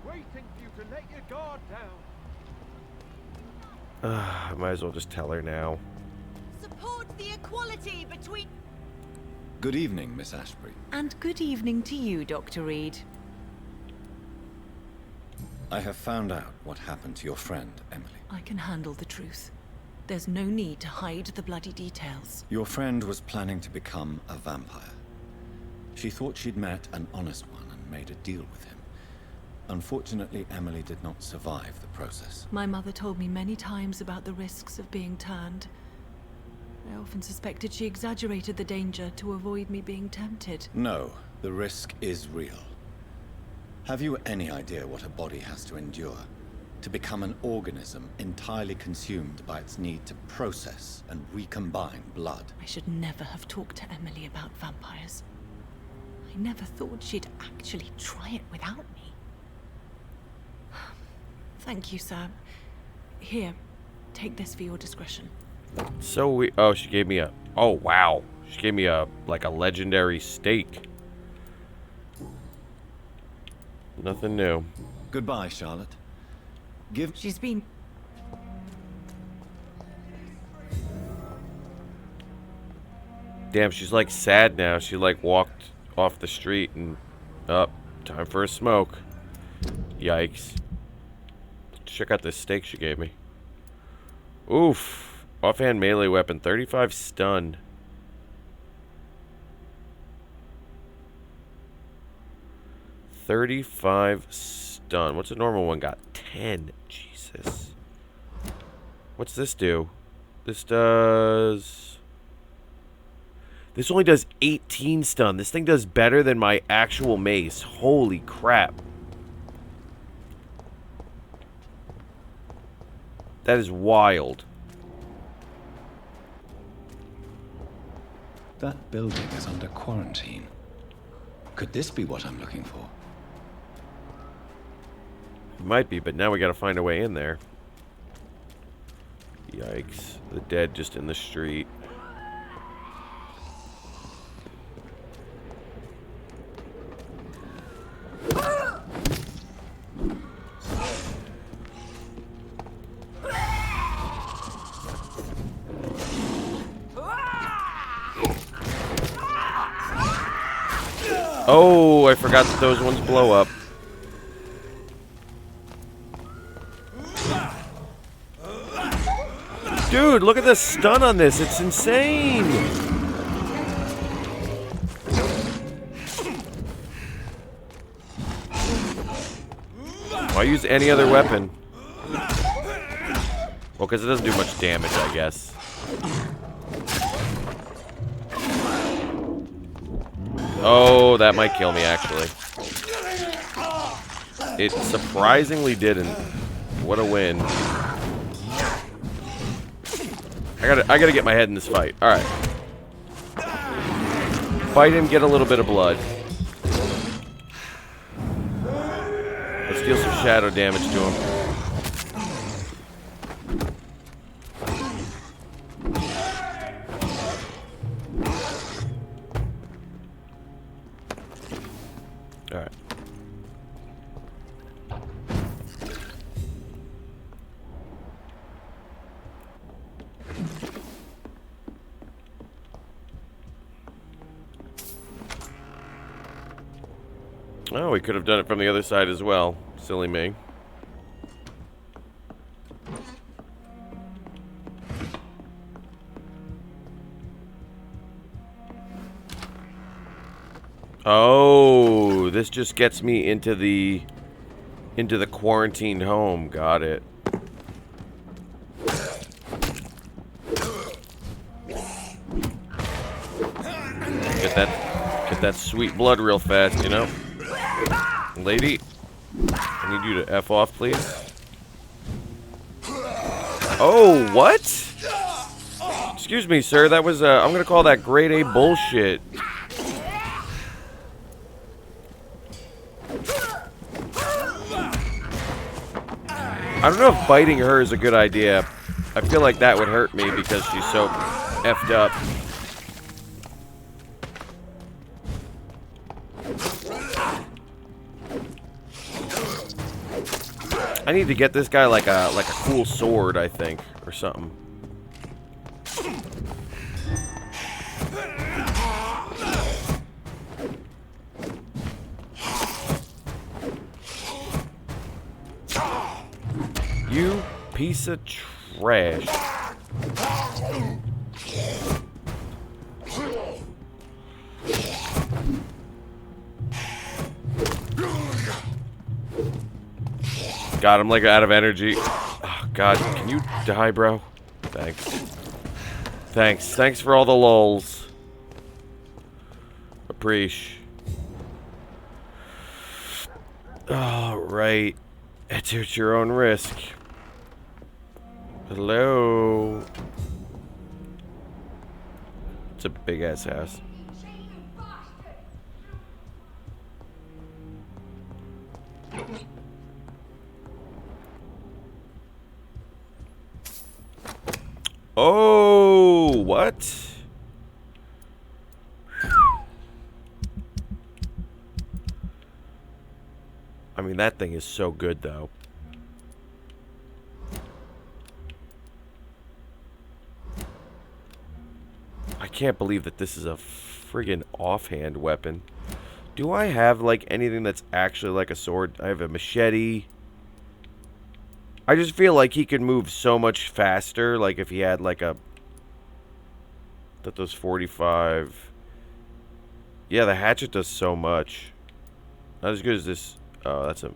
L: waiting for you to let your guard down.
A: I might as well just tell her now.
H: Support the equality between...
B: Good evening, Miss Ashbury.
I: And good evening to you, Dr. Reed.
B: I have found out what happened to your friend, Emily.
I: I can handle the truth. There's no need to hide the bloody details.
B: Your friend was planning to become a vampire. She thought she'd met an honest one and made a deal with him. Unfortunately, Emily did not survive the process.
I: My mother told me many times about the risks of being turned. I often suspected she exaggerated the danger to avoid me being tempted.
B: No, the risk is real. Have you any idea what a body has to endure? To become an organism entirely consumed by its need to process and recombine blood.
I: I should never have talked to Emily about vampires. I never thought she'd actually try it without me. Thank you, sir. Here, take this for your discretion.
A: So we, oh, she gave me a, oh wow. She gave me a, like a legendary steak. Nothing new.
B: Goodbye, Charlotte.
I: She's been...
A: Damn, she's like sad now. She like walked off the street and up. Time for a smoke. Yikes. Check out this steak she gave me. Oof. Offhand melee weapon, 35 stun. $35 stun. What's a normal one got? 10. Jesus. What's this do? This does This only does 18 stun. This thing does better than my actual mace. Holy crap. That is wild.
F: That building is under quarantine. Could this be what I'm looking for?
A: It might be, but now we gotta find a way in there. Yikes. The dead just in the street. Oh, I forgot that those ones blow up. Dude, look at the stun on this. It's insane. Why use any other weapon? Well, because it doesn't do much damage, I guess. Oh, that might kill me, actually. It surprisingly didn't. What a win. I gotta get my head in this fight. Alright. Fight him, get a little bit of blood. Let's deal some shadow damage to him. Alright. Oh, we could have done it from the other side as well. Silly me. Oh, this just gets me into the quarantined home. Got it. Get that sweet blood real fast, you know? Lady, I need you to F off, please. Oh, what? Excuse me, sir. That was, I'm gonna call that grade A bullshit. I don't know if biting her is a good idea. I feel like that would hurt me because she's so effed up. I need to get this guy like a cool sword, I think, or something. You piece of trash. God, I'm like out of energy. Oh, God, can you die, bro? Thanks. Thanks for all the lulls. Appreciate. All right. It's at your own risk. Hello. It's a big ass house. Oh, what? I mean, that thing is so good, though. I can't believe that this is a friggin' offhand weapon. Do I have, like, anything that's actually like a sword? I have a machete. I just feel like he could move so much faster, like if he had like a... That does 45. Yeah, the hatchet does so much. Not as good as this. Oh, that's a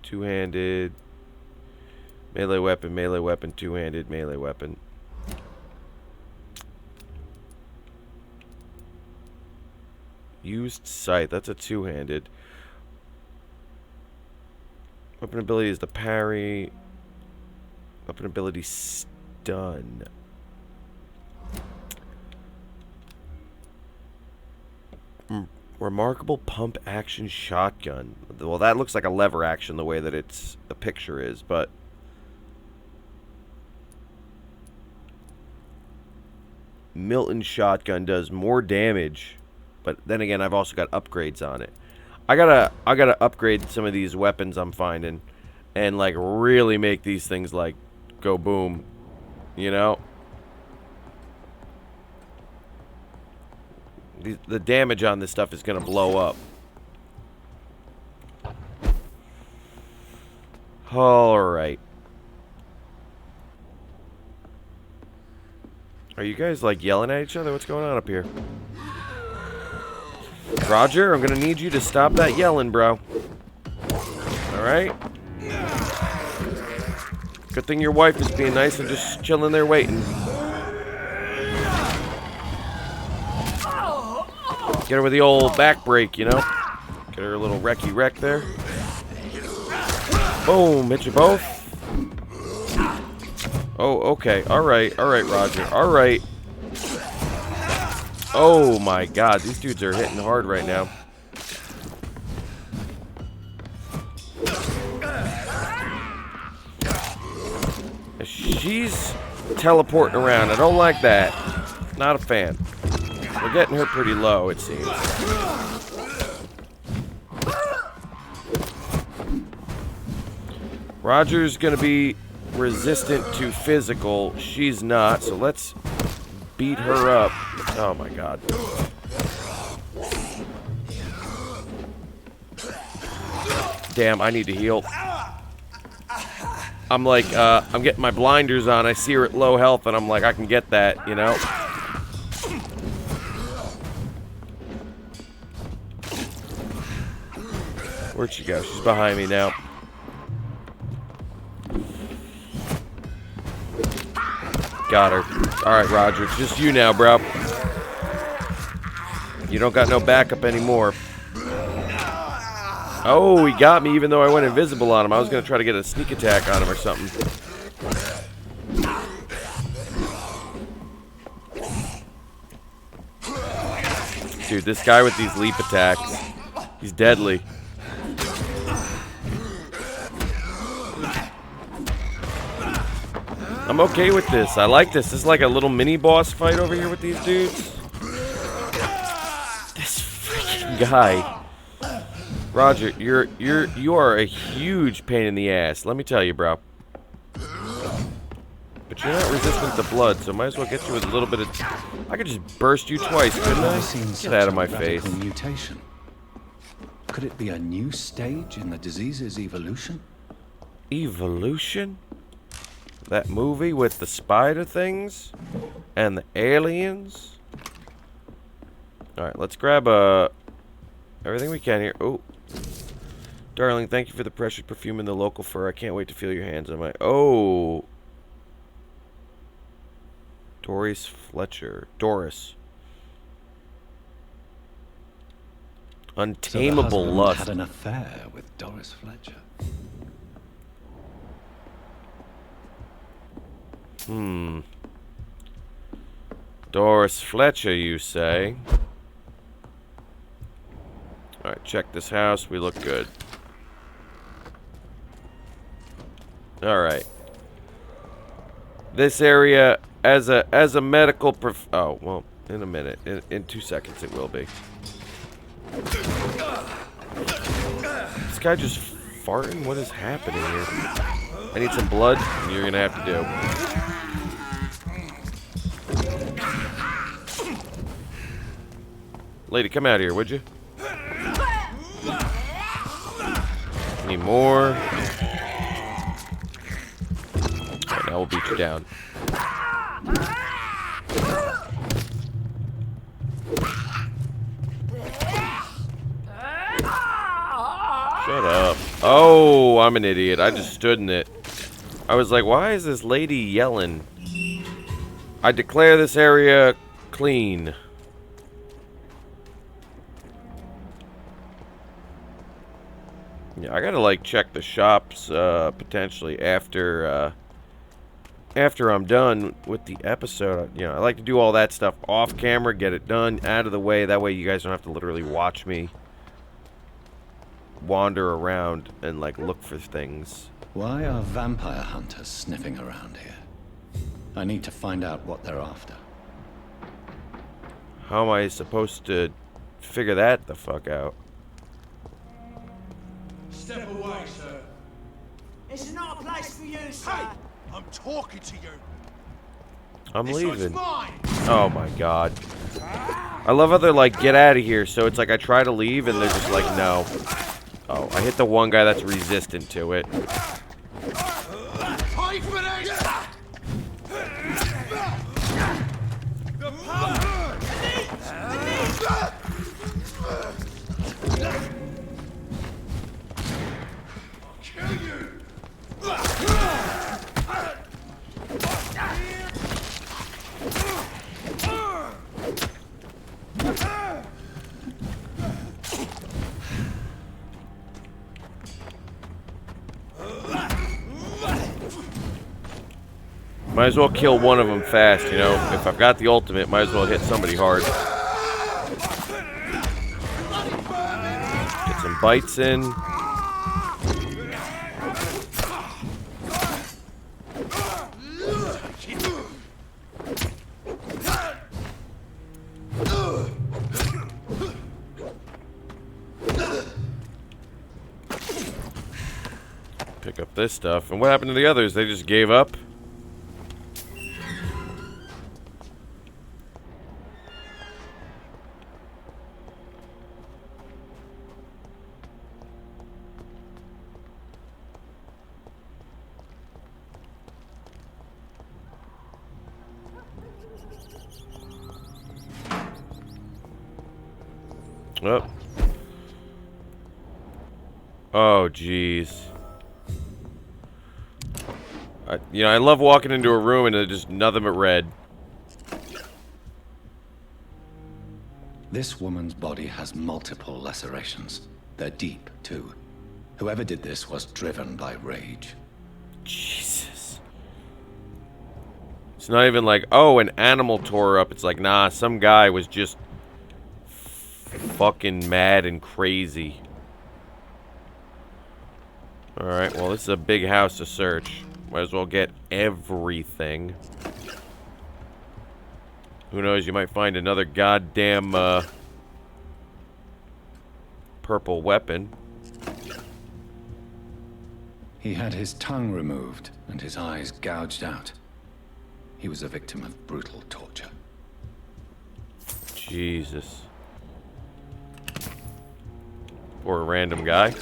A: two-handed melee weapon, two-handed melee weapon. Fused sight. That's a two-handed. Weapon ability is the parry. Weapon ability stun. Remarkable pump action shotgun. Well, that looks like a lever action the way that the picture is, but Milton shotgun does more damage, but then again, I've also got upgrades on it. I gotta upgrade some of these weapons I'm finding, and like really make these things like go boom, you know. The damage on this stuff is gonna blow up. All right. Are you guys, like, yelling at each other? What's going on up here? Roger, I'm gonna need you to stop that yelling, bro. Alright? Good thing your wife is being nice and just chilling there waiting. Get her with the old back break, you know? Get her a little wrecky wreck there. Boom, hit you both. Oh, okay. Alright, Roger. Alright. Oh my god, these dudes are hitting hard right now. She's teleporting around. I don't like that. Not a fan. We're getting her pretty low, it seems. Roger's gonna be resistant to physical. She's not, so let's beat her up. Oh my god. Damn, I need to heal. I'm like, I'm getting my blinders on. I see her at low health, and I'm like, I can get that, you know? Where'd she go? She's behind me now. Got her. Alright, Roger. It's just you now, bro. You don't got no backup anymore. Oh, he got me even though I went invisible on him. I was going to try to get a sneak attack on him or something. Dude, this guy with these leap attacks, he's deadly. I'm okay with this. I like this. This is like a little mini boss fight over here with these dudes. This freaking guy. Roger, you are a huge pain in the ass. Let me tell you, bro. But you're not resistant to blood, so might as well get you with a little bit of... I could just burst you twice, couldn't I? Get out of my face.
F: Mutation. Could it be a new stage in the disease's evolution?
A: Evolution? That movie with the spider things and the aliens. Alright, let's grab everything we can here. Oh. Darling, thank you for the precious perfume and the local fur. I can't wait to feel your hands on my... Oh. Doris Fletcher. Doris. Untamable lust.
F: Had an affair with Doris Fletcher.
A: Doris Fletcher, you say? Alright, check this house. We look good. Alright. This area, as a medical oh, well, in a minute. In 2 seconds it will be. This guy just farting? What is happening here? I need some blood. You're gonna have to do. Lady, come out here, would you? Need more. Alright, now we'll beat you down. Shut up. Oh, I'm an idiot. I just stood in it. I was like, why is this lady yelling? I declare this area clean. Yeah, I gotta like check the shops potentially after I'm done with the episode. You know, I like to do all that stuff off camera, get it done, out of the way. That way you guys don't have to literally watch me wander around and like look for things.
F: Why are vampire hunters sniffing around here? I need to find out what they're after.
A: How am I supposed to figure that the fuck out?
G: Step away, sir.
H: This is not a place for you, sir.
G: Hey! I'm talking to you.
A: I'm
G: This
A: leaving.
G: one's mine.
A: Oh my god. I love how they're like, get out of here. So it's like I try to leave and they're just like, no. Oh, I hit the one guy that's resistant to it.
G: Pay for this! The power! I'll kill you!
A: Might as well kill one of them fast, you know? If I've got the ultimate, might as well hit somebody hard. Get some bites in. Pick up this stuff. And what happened to the others? They just gave up? Oh. Oh, jeez. You know, I love walking into a room and there's just nothing but red.
F: This woman's body has multiple lacerations. They're deep, too. Whoever did this was driven by rage.
A: Jesus. It's not even like, oh, an animal tore her up. It's like, nah, some guy was just fucking mad and crazy. Alright, well, this is a big house to search. Might as well get everything. Who knows, you might find another goddamn, purple weapon.
F: He had his tongue removed and his eyes gouged out. He was a victim of brutal torture.
A: Jesus. Poor random guy.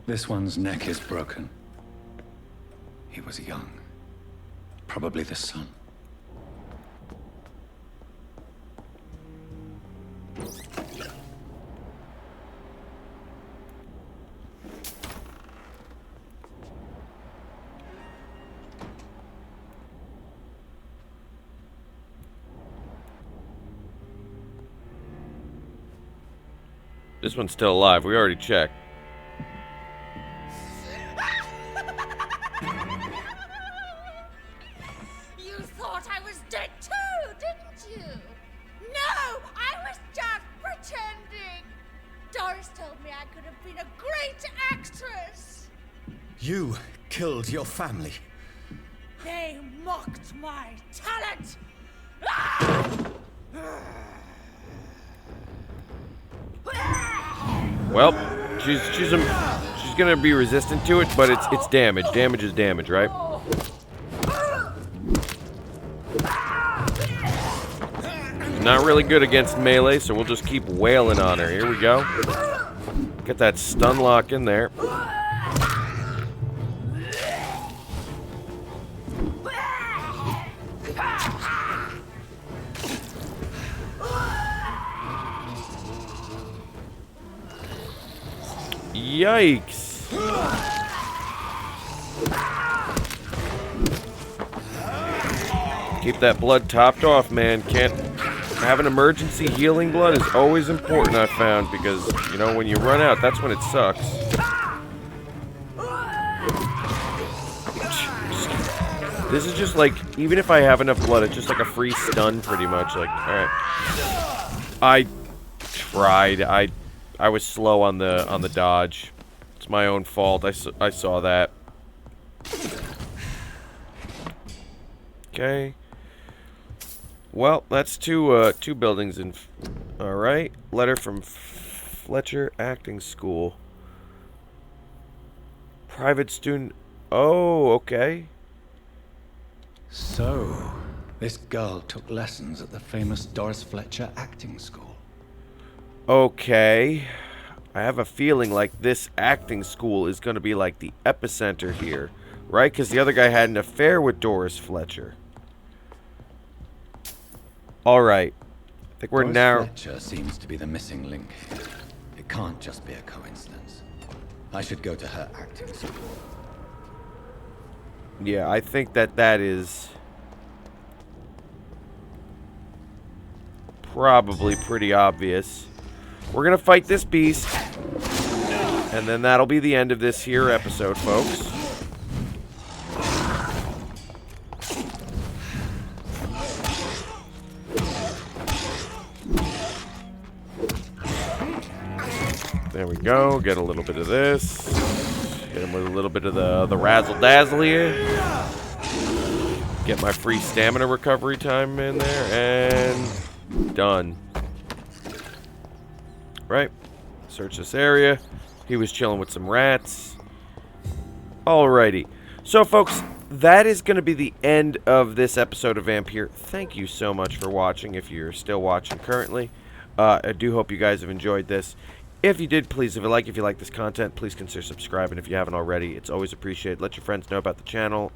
F: This one's neck is broken. He was young. Probably the son.
A: This one's still alive. We already checked.
H: You thought I was dead too, didn't you? No, I was just pretending. Doris told me I could have been a great actress.
E: You killed your family.
H: They mocked my talent.
A: Well, she's gonna be resistant to it, but it's damage. Damage is damage, right? She's not really good against melee, so we'll just keep wailing on her. Here we go. Get that stun lock in there. Yikes. Keep that blood topped off, man. Can't Having emergency healing blood is always important, I've found, because, you know, when you run out, that's when it sucks. This is just like, even if I have enough blood, it's just like a free stun, pretty much. Like, alright. I tried. I was slow on the dodge. It's my own fault. I saw that. Okay. Well, that's two buildings in. All right. Letter from Fletcher Acting School. Private student. Oh, okay.
F: So, this girl took lessons at the famous Doris Fletcher Acting School.
A: Okay. I have a feeling like this acting school is going to be like the epicenter here, right? Because the other guy had an affair with Doris Fletcher. All right. I think we're
F: Doris
A: now.
F: Fletcher seems to be the missing link here. It can't just be a coincidence. I should go to her acting school.
A: Yeah, I think that is probably pretty obvious. We're going to fight this beast, and then that'll be the end of this here episode, folks. There we go. Get a little bit of this. Hit him with a little bit of the razzle-dazzle here. Get my free stamina recovery time in there, and done. Right. Search this area. He was chilling with some rats. Alrighty. So, folks, that is going to be the end of this episode of Vampyr. Thank you so much for watching, if you're still watching currently. I do hope you guys have enjoyed this. If you did, please, if you like this content, please consider subscribing if you haven't already. It's always appreciated. Let your friends know about the channel.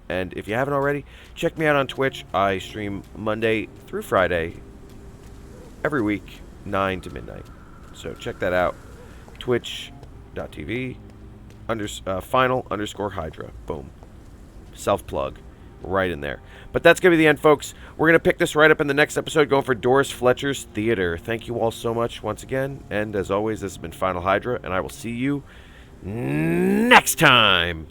A: And if you haven't already, check me out on Twitch. I stream Monday through Friday every week, 9 to midnight. So check that out. Twitch.tv final_Hydra. Boom. Self-plug. Right in there. But that's going to be the end, folks. We're going to pick this right up in the next episode, going for Doris Fletcher's Theater. Thank you all so much once again. And as always, this has been Final Hydra, and I will see you next time.